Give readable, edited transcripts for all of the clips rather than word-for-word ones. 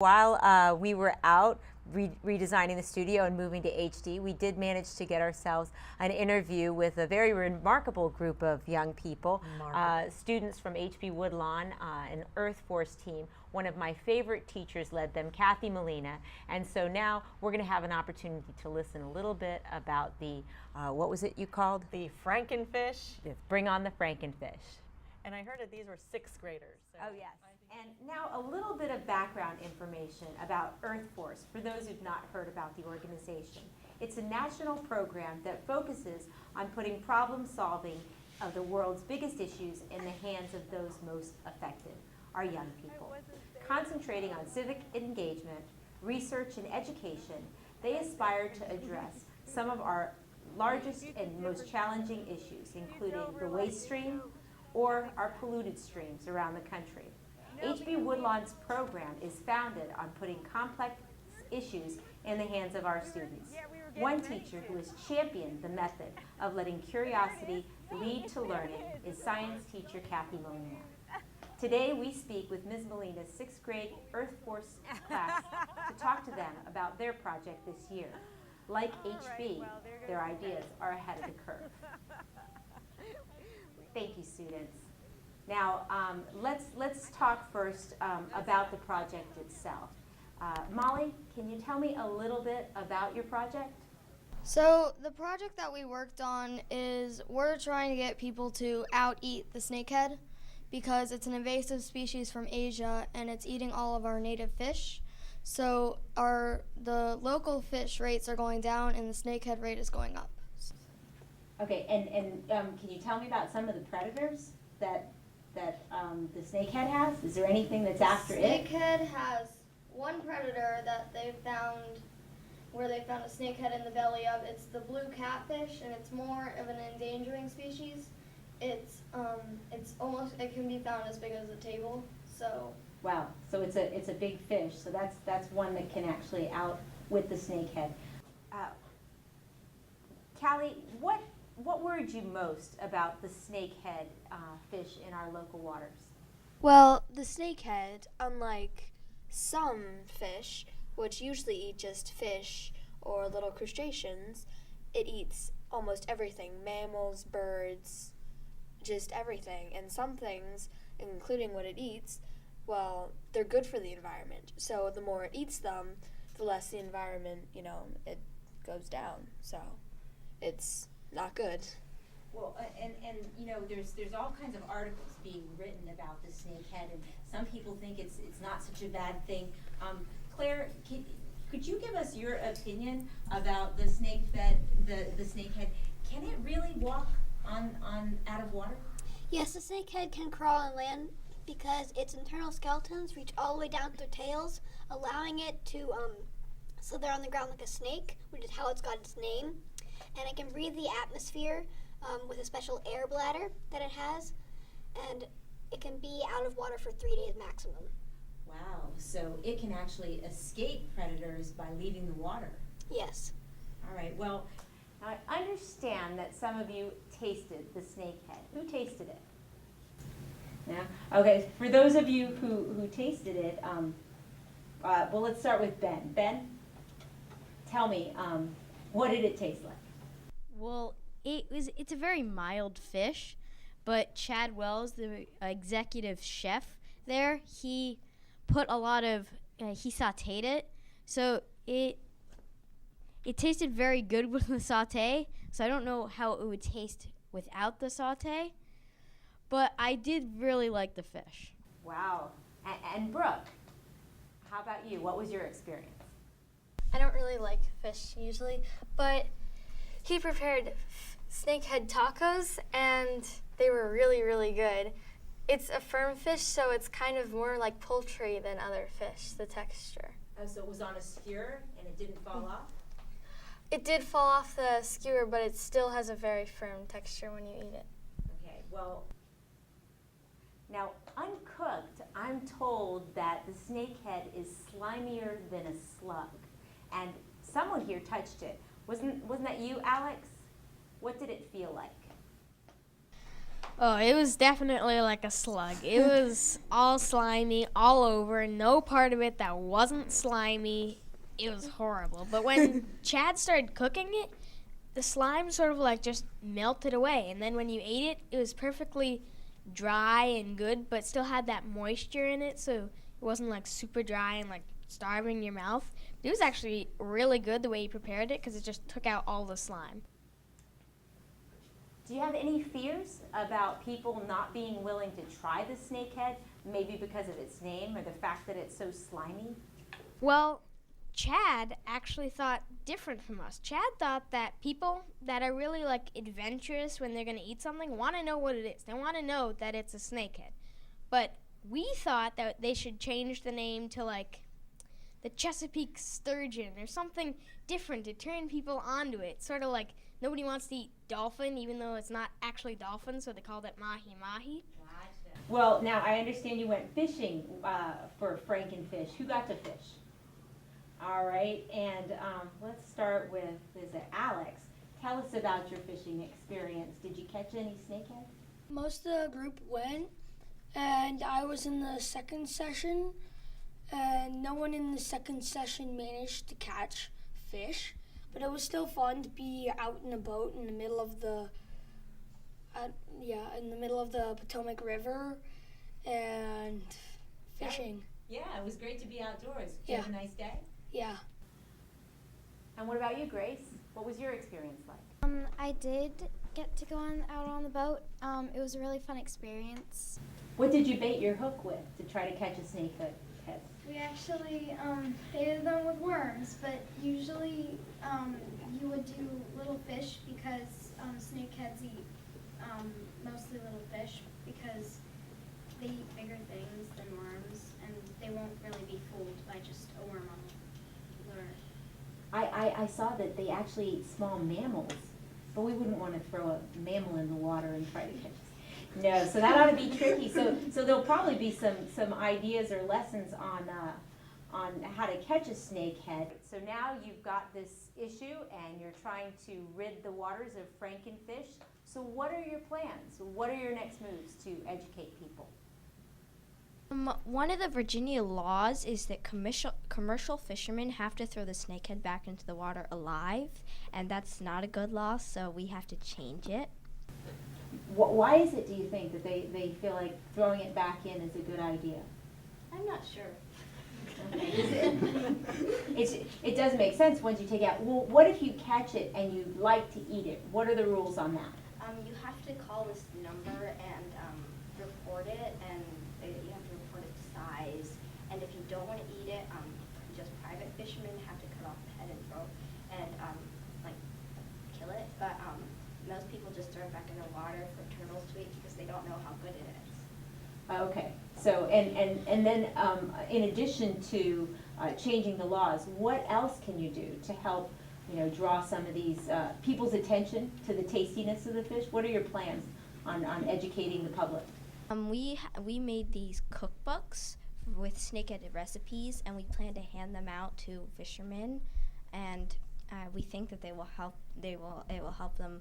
While we were out redesigning the studio and moving to HD, we did manage to get ourselves an interview with a very remarkable group of young people, students from H B Woodlawn, an Earthforce team. One of my favorite teachers led them, Kathy Molina, and so now we're going to have an opportunity to listen a little bit about the, what was it you called? The Frankenfish. Bring on the Frankenfish. And I heard that these were sixth graders. So oh, yes. And now a little bit of background information about Earthforce for those who've not heard about the organization. It's a national program that focuses on putting problem solving of the world's biggest issues in the hands of those most affected, our young people. Concentrating on civic engagement, research, and education, they aspire to address some of our largest and most challenging issues, including the waste stream, or our polluted streams around the country. H B Woodlawn's program is founded on putting complex issues in the hands of our students. One teacher who has championed the method of letting curiosity lead to learning is science teacher Kathy Molina. Today we speak with Ms. Molina's 6th grade Earthforce class to talk to them about their project this year. Like HB, their ideas are ahead of the curve. Thank you, students. Now, let's talk first about the project itself. Molly, can you tell me a little bit about your project? So the project that we worked on is we're trying to get people to out-eat the snakehead because it's an invasive species from Asia and it's eating all of our native fish. So the local fish rates are going down and the snakehead rate is going up. Okay, and can you tell me about some of the predators that the snakehead has? Is there anything that's after it? Snakehead has one predator that they found, where they found a snakehead in the belly of. It's the blue catfish, and it's more of an endangering species. It can be found as big as a table. So. Wow, so it's a big fish. So that's one that can actually outwit the snakehead. Callie, what worried you most about the snakehead fish in our local waters? Well, the snakehead, unlike some fish, which usually eat just fish or little crustaceans, it eats almost everything, mammals, birds, just everything. And some things, including what it eats, well, they're good for the environment. So the more it eats them, the less the environment, it goes down. So it's not good. Well, and there's all kinds of articles being written about the snakehead, and some people think it's not such a bad thing. Claire, could you give us your opinion about the snakehead? Can it really walk on out of water? Yes, the snakehead can crawl on land because its internal skeletons reach all the way down to their tails, allowing it to slither on the ground like a snake, which is how it's got its name. And it can breathe the atmosphere with a special air bladder that it has, and it can be out of water for 3 days maximum. Wow, so it can actually escape predators by leaving the water. Yes. All right, well, now I understand that some of you tasted the snakehead. Who tasted it? Yeah. Okay, for those of you who tasted it, well, let's start with Ben. Ben, tell me, what did it taste like? Well, it's a very mild fish, but Chad Wells, the executive chef there, he put a lot of, he sauteed it, so it tasted very good with the saute, so I don't know how it would taste without the saute, but I did really like the fish. Wow. And Brooke, how about you? What was your experience? I don't really like fish usually, but he prepared snakehead tacos, and they were really, really good. It's a firm fish, so it's kind of more like poultry than other fish, the texture. Oh, so it was on a skewer and it didn't fall off? It did fall off the skewer, but it still has a very firm texture when you eat it. Okay, well, now uncooked, I'm told that the snakehead is slimier than a slug. And someone here touched it. Wasn't that you, Alex? What did it feel like? Oh, it was definitely like a slug. It was all slimy, all over, no part of it that wasn't slimy. It was horrible. But when Chad started cooking it, the slime sort of like just melted away. And then when you ate it, it was perfectly dry and good, but still had that moisture in it, so it wasn't like super dry and like starving your mouth. It was actually really good the way he prepared it because it just took out all the slime. Do you have any fears about people not being willing to try the snakehead, maybe because of its name or the fact that it's so slimy? Well, Chad actually thought different from us. Chad thought that people that are really like adventurous when they're going to eat something want to know what it is. They want to know that it's a snakehead. But we thought that they should change the name to like the Chesapeake sturgeon or something different to turn people onto it. Sort of like nobody wants to eat dolphin, even though it's not actually dolphin, so they called it mahi-mahi. Well, now I understand you went fishing for Frankenfish. Who got to fish? All right, and let's start with, is it Alex? Tell us about your fishing experience. Did you catch any snakehead? Most of the group went, and I was in the second session, and no one in the second session managed to catch fish. But it was still fun to be out in a boat in the middle of the Potomac River and fishing. Yeah, it was great to be outdoors. Did you Yeah. have a nice day? Yeah. And what about you, Grace? What was your experience like? I did get to go out on the boat. It was a really fun experience. What did you bait your hook with to try to catch a snakehead? We actually baited them with worms, but usually you would do little fish because snakeheads eat mostly little fish because they eat bigger things than worms, and they won't really be fooled by just a worm on the lure. I saw that they actually eat small mammals, but we wouldn't want to throw a mammal in the water and try to catch it. No, so that ought to be tricky. So there'll probably be some ideas or lessons on how to catch a snakehead. So now you've got this issue and you're trying to rid the waters of Frankenfish. So what are your plans? What are your next moves to educate people? One of the Virginia laws is that commercial fishermen have to throw the snakehead back into the water alive, and that's not a good law, so we have to change it. Why is it, do you think, that they feel like throwing it back in is a good idea? I'm not sure. Okay. It does make sense once you take it out. Well, what if you catch it and you like to eat it? What are the rules on that? You have to call this number and report it, and you have to report its size. And if you don't want to eat it, just private fishermen have to cut off the head and throat and kill it. But most people just throw it back in the water for turtles to eat because they don't know how good it is. Okay. So and then in addition to changing the laws, what else can you do to help draw some of these people's attention to the tastiness of the fish? What are your plans on educating the public? We made these cookbooks with snakehead recipes, and we plan to hand them out to fishermen, and we think that it will help them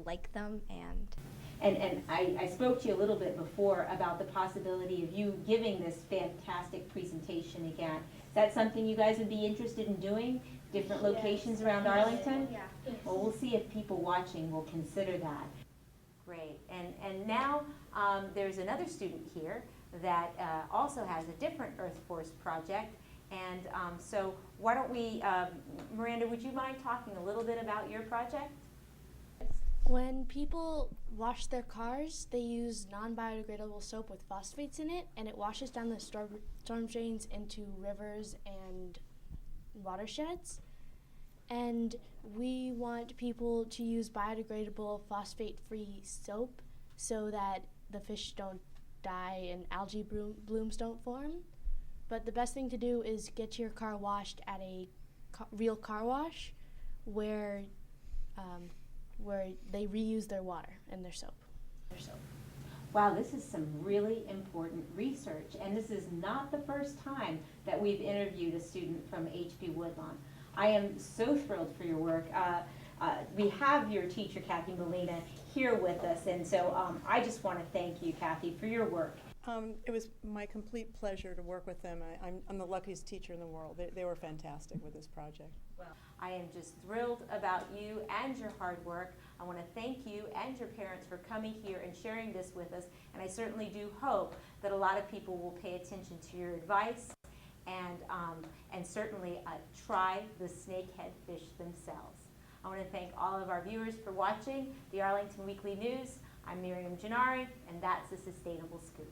like them. And I spoke to you a little bit before about the possibility of you giving this fantastic presentation again. Is that something you guys would be interested in doing? Different locations around Arlington? Yeah. Well, we'll see if people watching will consider that. Great. And now there's another student here that also has a different Earthforce project. And so why don't we, Miranda, would you mind talking a little bit about your project? When people wash their cars, they use non-biodegradable soap with phosphates in it, and it washes down the storm drains into rivers and watersheds. And we want people to use biodegradable phosphate-free soap so that the fish don't die and algae blooms don't form. But the best thing to do is get your car washed at a real car wash where they reuse their water and their soap. Wow, this is some really important research, and this is not the first time that we've interviewed a student from H B Woodlawn. I am so thrilled for your work. we have your teacher, Kathy Molina, here with us, and so I just want to thank you, Kathy, for your work. It was my complete pleasure to work with them. I'm the luckiest teacher in the world. They were fantastic with this project. Well, I am just thrilled about you and your hard work. I want to thank you and your parents for coming here and sharing this with us, and I certainly do hope that a lot of people will pay attention to your advice and certainly try the snakehead fish themselves. I want to thank all of our viewers for watching the Arlington Weekly News. I'm Miriam Gennari, and that's the Sustainable Scoop.